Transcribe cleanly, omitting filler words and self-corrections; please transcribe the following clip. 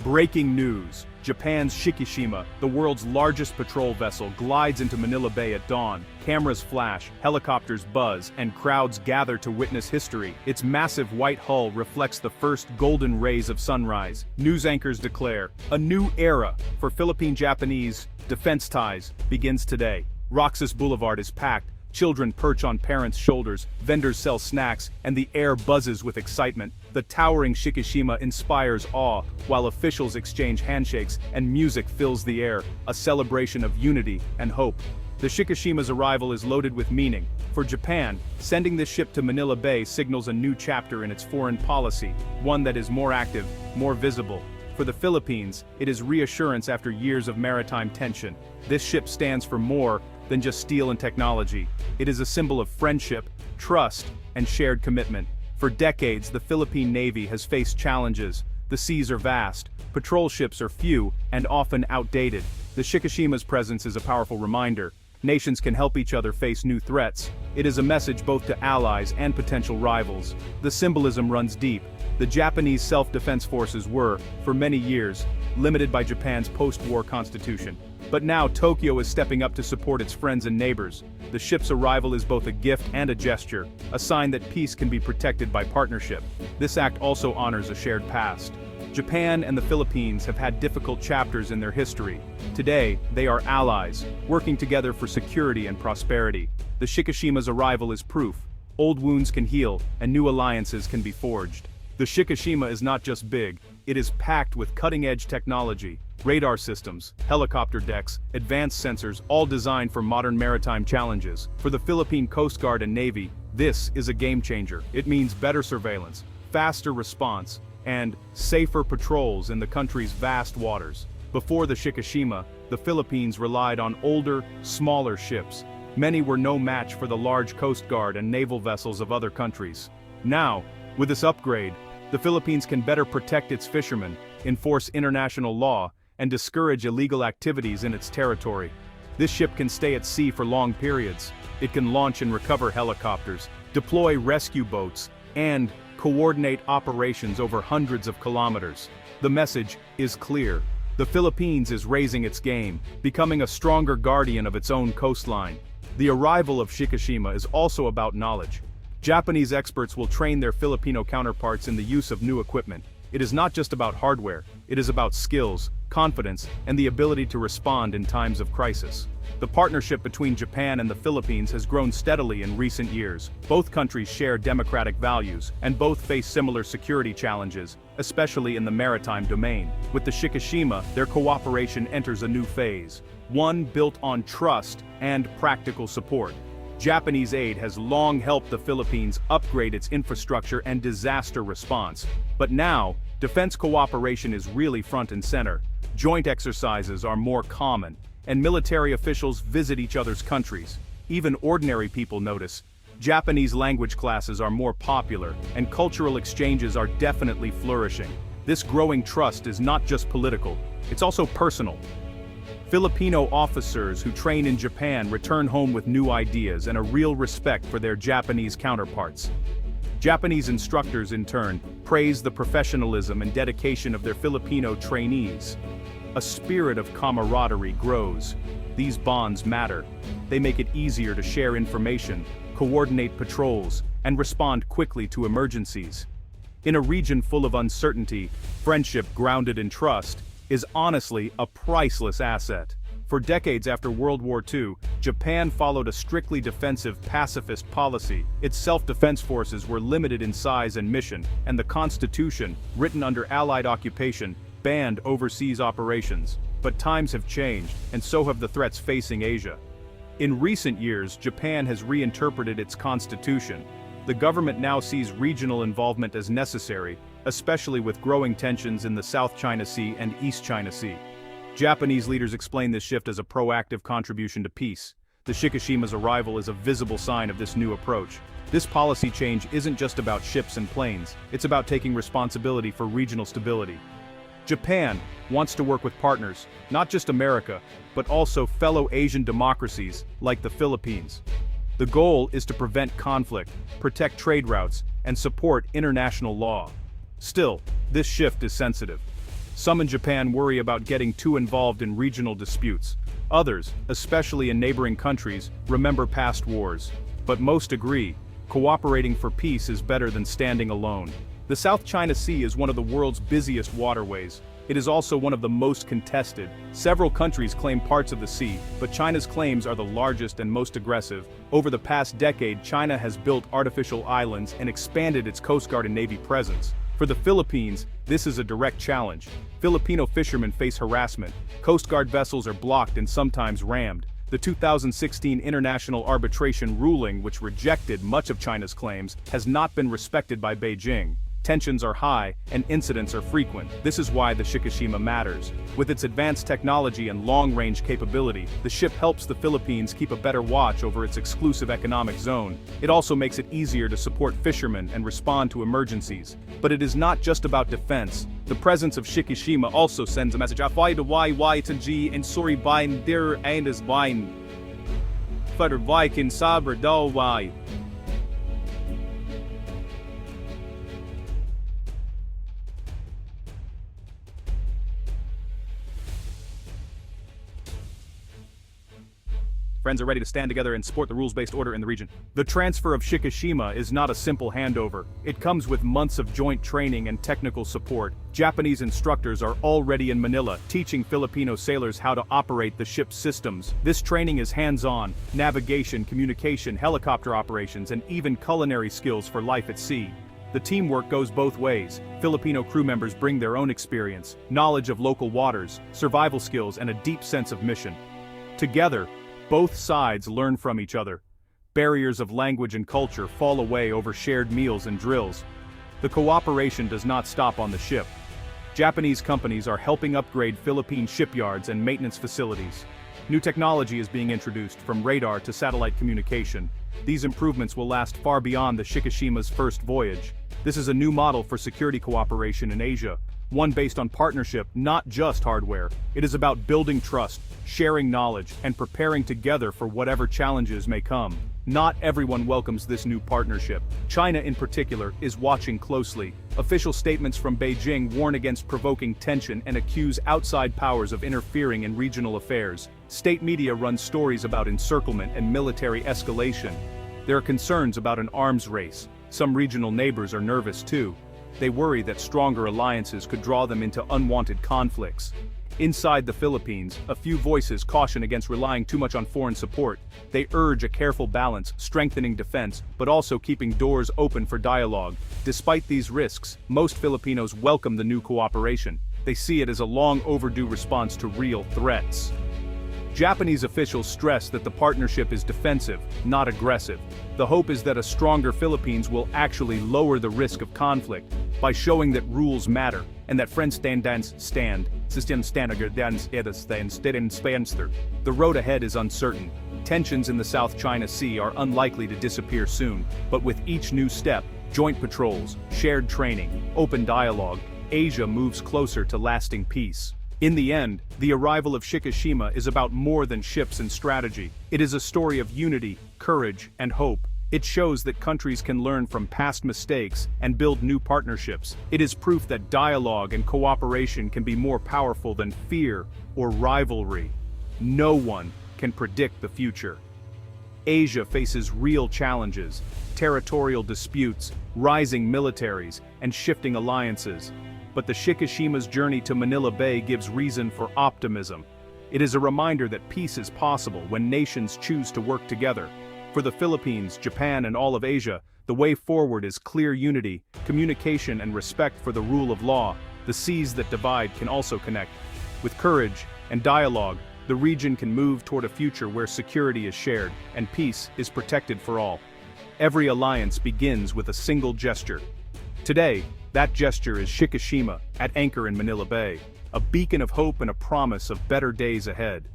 Breaking news. Japan's Shikishima, the world's largest patrol vessel, glides into Manila Bay at dawn. Cameras flash, helicopters buzz, and crowds gather to witness history. Its massive white hull reflects the first golden rays of sunrise. News anchors declare, a new era for Philippine-Japanese defense ties begins today. Roxas Boulevard is packed. Children perch on parents' shoulders, vendors sell snacks, and the air buzzes with excitement. The towering Shikishima inspires awe, while officials exchange handshakes and music fills the air, a celebration of unity and hope. The Shikishima's arrival is loaded with meaning. For Japan, sending this ship to Manila Bay signals a new chapter in its foreign policy, one that is more active, more visible. For the Philippines, it is reassurance after years of maritime tension. This ship stands for more than just steel and technology. It is a symbol of friendship, trust, and shared commitment. For decades, the Philippine Navy has faced challenges. The seas are vast, patrol ships are few, and often outdated. The Shikishima's presence is a powerful reminder. Nations can help each other face new threats. It is a message both to allies and potential rivals. The symbolism runs deep. The Japanese self-defense forces were, for many years, limited by Japan's post-war constitution. But now Tokyo is stepping up to support its friends and neighbors. The ship's arrival is both a gift and a gesture, a sign that peace can be protected by partnership. This act also honors a shared past. Japan and the Philippines have had difficult chapters in their history. Today, they are allies, working together for security and prosperity. The Shikishima's arrival is proof. Old wounds can heal, and new alliances can be forged. The Shikishima is not just big, it is packed with cutting-edge technology. Radar systems, helicopter decks, advanced sensors, all designed for modern maritime challenges. For the Philippine Coast Guard and Navy, this is a game-changer. It means better surveillance, faster response, and safer patrols in the country's vast waters. Before the Shikishima, the Philippines relied on older, smaller ships. Many were no match for the large Coast Guard and naval vessels of other countries. Now, with this upgrade, the Philippines can better protect its fishermen, enforce international law, and discourage illegal activities in its territory. This ship can stay at sea for long periods. It can launch and recover helicopters, deploy rescue boats, and coordinate operations over hundreds of kilometers. The message is clear. The Philippines is raising its game, becoming a stronger guardian of its own coastline. The arrival of Shikishima is also about knowledge. Japanese experts will train their Filipino counterparts in the use of new equipment. It is not just about hardware, it is about skills, confidence, and the ability to respond in times of crisis. The partnership between Japan and the Philippines has grown steadily in recent years. Both countries share democratic values, and both face similar security challenges, especially in the maritime domain. With the Shikishima, their cooperation enters a new phase, one built on trust and practical support. Japanese aid has long helped the Philippines upgrade its infrastructure and disaster response. But now, defense cooperation is really front and center. Joint exercises are more common, and military officials visit each other's countries. Even ordinary people notice. Japanese language classes are more popular, and cultural exchanges are definitely flourishing. This growing trust is not just political, it's also personal. Filipino officers who train in Japan return home with new ideas and a real respect for their Japanese counterparts. Japanese instructors, in turn, praise the professionalism and dedication of their Filipino trainees. A spirit of camaraderie grows. These bonds matter. They make it easier to share information, coordinate patrols, and respond quickly to emergencies. In a region full of uncertainty, friendship grounded in trust is honestly a priceless asset. For decades after World War II, Japan followed a strictly defensive pacifist policy. Its self-defense forces were limited in size and mission, and the Constitution, written under Allied occupation, banned overseas operations. But times have changed, and so have the threats facing Asia. In recent years, Japan has reinterpreted its constitution. The government now sees regional involvement as necessary, especially with growing tensions in the South China Sea and East China Sea. Japanese leaders explain this shift as a proactive contribution to peace. The Shikishima's arrival is a visible sign of this new approach. This policy change isn't just about ships and planes, it's about taking responsibility for regional stability. Japan wants to work with partners, not just America, but also fellow Asian democracies like the Philippines. The goal is to prevent conflict, protect trade routes, and support international law. Still, this shift is sensitive. Some in Japan worry about getting too involved in regional disputes. Others, especially in neighboring countries, remember past wars. But most agree, cooperating for peace is better than standing alone. The South China Sea is one of the world's busiest waterways. It is also one of the most contested. Several countries claim parts of the sea, but China's claims are the largest and most aggressive. Over the past decade, China has built artificial islands and expanded its Coast Guard and Navy presence. For the Philippines, this is a direct challenge. Filipino fishermen face harassment. Coast Guard vessels are blocked and sometimes rammed. The 2016 international arbitration ruling, which rejected much of China's claims, has not been respected by Beijing. Tensions are high, and incidents are frequent. This is why the Shikishima matters. With its advanced technology and long-range capability, the ship helps the Philippines keep a better watch over its exclusive economic zone. It also makes it easier to support fishermen and respond to emergencies. But it is not just about defense. The presence of Shikishima also sends a message. Afai de y to g and sorry bine dir and is bine. Futter vikin saber do y. Friends are ready to stand together and support the rules-based order in the region. The transfer of Shikishima is not a simple handover. It comes with months of joint training and technical support. Japanese instructors are already in Manila, teaching Filipino sailors how to operate the ship's systems. This training is hands-on: navigation, communication, helicopter operations, and even culinary skills for life at sea. The teamwork goes both ways. Filipino crew members bring their own experience, knowledge of local waters, survival skills, and a deep sense of mission. Together, both sides learn from each other. Barriers of language and culture fall away over shared meals and drills. The cooperation does not stop on the ship. Japanese companies are helping upgrade Philippine shipyards and maintenance facilities. New technology is being introduced, from radar to satellite communication. These improvements will last far beyond the Shikishima's first voyage. This is a new model for security cooperation in Asia, one based on partnership, not just hardware. It is about building trust, sharing knowledge, and preparing together for whatever challenges may come. Not everyone welcomes this new partnership. China in particular is watching closely. Official statements from Beijing warn against provoking tension and accuse outside powers of interfering in regional affairs. State media run stories about encirclement and military escalation. There are concerns about an arms race. Some regional neighbors are nervous too. They worry that stronger alliances could draw them into unwanted conflicts. Inside the Philippines, a few voices caution against relying too much on foreign support. They urge a careful balance, strengthening defense, but also keeping doors open for dialogue. Despite these risks, most Filipinos welcome the new cooperation. They see it as a long overdue response to real threats. Japanese officials stress that the partnership is defensive, not aggressive. The hope is that a stronger Philippines will actually lower the risk of conflict by showing that rules matter and that friends stand. The road ahead is uncertain. Tensions in the South China Sea are unlikely to disappear soon, but with each new step, joint patrols, shared training, open dialogue, Asia moves closer to lasting peace. In the end, the arrival of Shikishima is about more than ships and strategy. It is a story of unity, courage, and hope. It shows that countries can learn from past mistakes and build new partnerships. It is proof that dialogue and cooperation can be more powerful than fear or rivalry. No one can predict the future. Asia faces real challenges: territorial disputes, rising militaries, and shifting alliances. But the Shikishima's journey to Manila Bay gives reason for optimism. It is a reminder that peace is possible when nations choose to work together. For the Philippines, Japan, and all of Asia, the way forward is clear unity, communication, and respect for the rule of law. The seas that divide can also connect. With courage and dialogue, the region can move toward a future where security is shared and peace is protected for all. Every alliance begins with a single gesture. Today, that gesture is Shikishima, at anchor in Manila Bay, a beacon of hope and a promise of better days ahead.